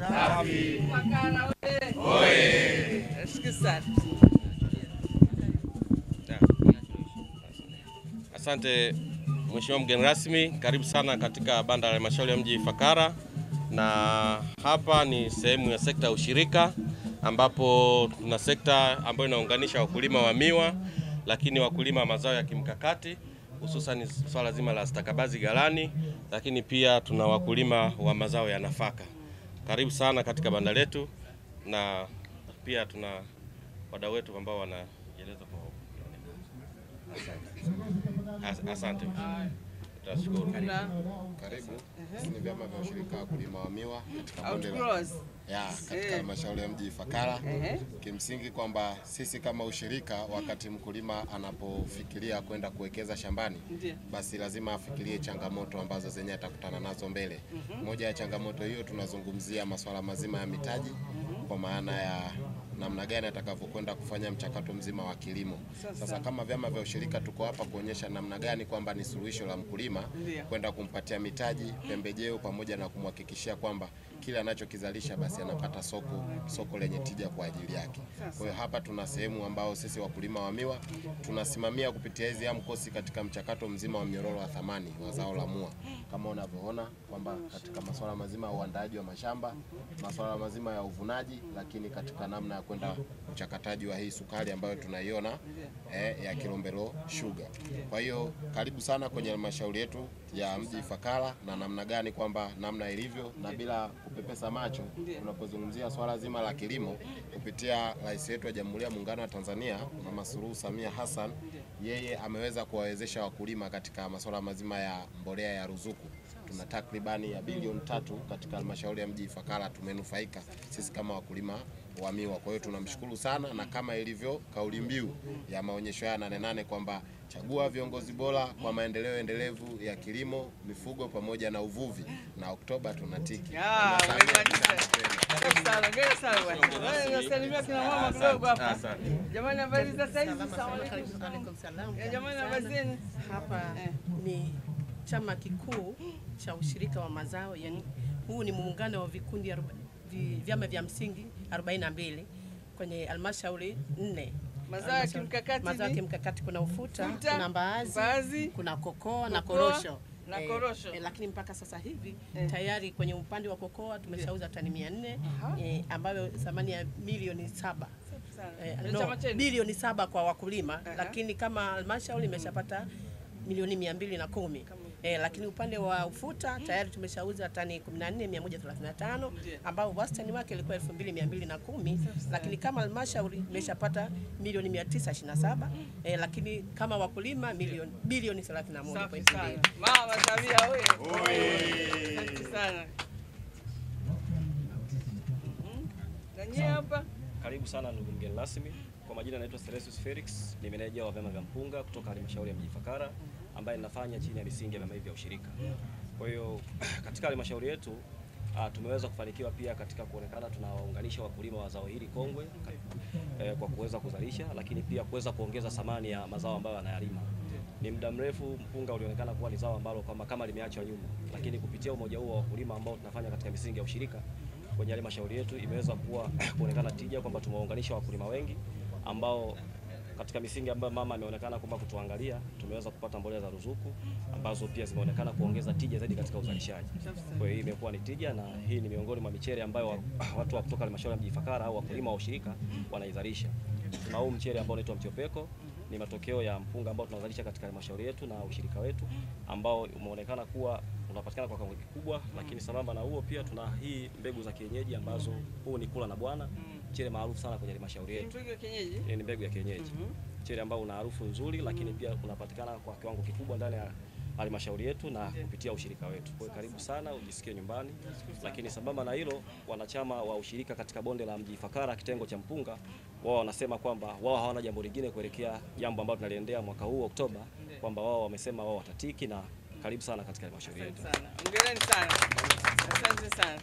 Safi. Ifakara Oye. Asante Mheshimiwa mgeni rasmi, karibu sana katika banda la halmashauri ya mji Ifakara, na hapa ni sehemu ya sekta ya ushirika ambapo tuna sekta ambayo inaunganisha wakulima wa miwa, lakini wakulima wa mazao ya kimkakati hususan swala zima la stakabadhi ghalani, lakini pia tuna wakulima wa mazao ya nafaka. Karibu sana katika banda letu, na pia tuna wadau wetu ambao wanaeleza kwa asante. Tunashukuru. Karibu. Sisi ni vyama vya ushirika wa wakulima wa miwa katika bonde katika halmashauri ya mji Ifakara. Kimsingi kwamba sisi kama ushirika, wakati mkulima anapofikiria kwenda kuwekeza shambani, basi lazima afikirie changamoto ambazo zenyewe atakutana nazo mbele. Moja ya changamoto hiyo tunazungumzia masuala mazima ya mitaji, kwa maana ya namna gani atakavyokwenda kufanya mchakato mzima wa kilimo. Sasa kama vyama vya ushirika tuko hapa kuonyesha namna gani kwamba ni suluhisho la mkulima kwenda kumpatia mitaji, pembejeo, pamoja na kumhakikishia kwamba kile anachokizalisha basi anapata soko lenye tija kwa ajili yake. Kwa hiyo hapa tuna sehemu ambao sisi wakulima wa miwa tunasimamia kupitia hizi AMCOS katika mchakato mzima wa mnyororo wa thamani wa zao la mua. Kama unavyoona kwamba katika masuala mazima ya uandaaji wa mashamba, masuala mazima ya uvunaji, lakini katika namna ya kwenda uchakataji wa hii sukari ambayo tunaiona ya Kilombero Sugar. Kwa hiyo karibu sana kwenye halmashauri yetu ya mji Ifakara, na namna gani kwamba namna ilivyo, na bila kupepesa macho tunapozungumzia swala zima la kilimo kupitia rais wetu wa Jamhuri ya Muungano wa Tanzania Mama Suluhu Samia Hassan, yeye ameweza kuwawezesha wakulima katika masuala mazima ya mbolea ya ruzuku. Tuna takribani ya bilioni 3 katika halmashauri ya mji Ifakara tumenufaika sisi kama wakulima wa miwa. Kwa hiyo tunamshukuru sana, na kama ilivyo kauli mbiu ya maonyesho haya 88 kwamba chagua viongozi bora kwa maendeleo endelevu ya kilimo, mifugo pamoja na uvuvi, na Oktoba tunatiki. Jamani, habari za sasa hivi? Jamani, habari zenu? Hapa ni chama kikuu cha ushirika wa mazao, yani huu ni muungano wa vikundi vyama vya msingi 42 kwenye halmashauri 4. Mazao ya kimkakati. Mazao ya kimkakati kuna ufuta, kuna mbaazi, kuna kokoa na korosho. Lakini mpaka sasa hivi tayari kwenye upande wa kokoa tumeshauza tani 400 ambayo thamani ya milioni 7. Bilioni 7 kwa wakulima, lakini kama halmashauri imeshapata milioni 210. Lakini upande wa ufuta tayari tumeshauza tani 14,135 ambao wastani wake ilikuwa 2,210, lakini kama halmashauri imeshapata milioni 927, lakini kama wakulima bilioni 31.2. Mama Samia wewe. Asante sana. Nani hapa? Karibu sana ndugu mgeni rasmi. Kwa majina naitwa Celestus Felix, ni meneja wa vyama vya mpunga kutoka halmashauri ya mji Ifakara, ambaye ninafanya chini ya misingi ya vyama hivi vya ushirika. Kwa hiyo katika halmashauri yetu tumeweza kufanikiwa pia katika kuonekana tunawaunganisha wakulima wa zao hili kongwe kwa kuweza kuzalisha, lakini pia kuweza kuongeza thamani ya mazao ambayo yanayalima. Ni muda mrefu mpunga ulionekana kuwa ni zao ambalo kama limeachwa nyuma, lakini kupitia umoja huu wa wakulima ambao tunafanya katika misingi ya ushirika kwenye halmashauri yetu imeweza kuonekana tija kwamba tumewaunganisha wakulima wengi ambao katika misingi ambayo mama ameonekana kwamba kutuangalia, tumeweza kupata mbolea za ruzuku ambazo pia zimeonekana kuongeza tija zaidi katika uzalishaji. Kwa hiyo imekuwa ni tija, na hii ni miongoni mwa michele ambayo watu wa kutoka halmashauri ya mji Ifakara au wakulima wa ushirika wanaizalisha. Tuna huu mchele ambao unaitwa Mtiopeko, ni matokeo ya mpunga ambao tunazalisha katika halmashauri yetu na ushirika wetu ambao umeonekana kuwa unapatikana kwa kiwango kikubwa, lakini sambamba na huo pia tuna hii mbegu za kienyeji ambazo huu ni kula na bwana, mchele maarufu sana kwenye halmashauri yetu. Mbegu ya kienyeji? Ni mbegu ya kienyeji. Mchele ambao una harufu nzuri, lakini pia unapatikana kwa kiwango kikubwa ndani ya halmashauri yetu na kupitia ushirika wetu. Kwa hiyo karibu sana, ujisikie nyumbani. Lakini sambamba na hilo, wanachama wa ushirika katika bonde la mji Ifakara kitengo cha mpunga, wao wanasema kwamba wao hawana jambo lingine kuelekea jambo ambalo tunaliendea mwaka huu Oktoba, kwamba wao wamesema wao watatiki, na karibu sana katika halmashauri yetu. Hongereni sana. Asante sana.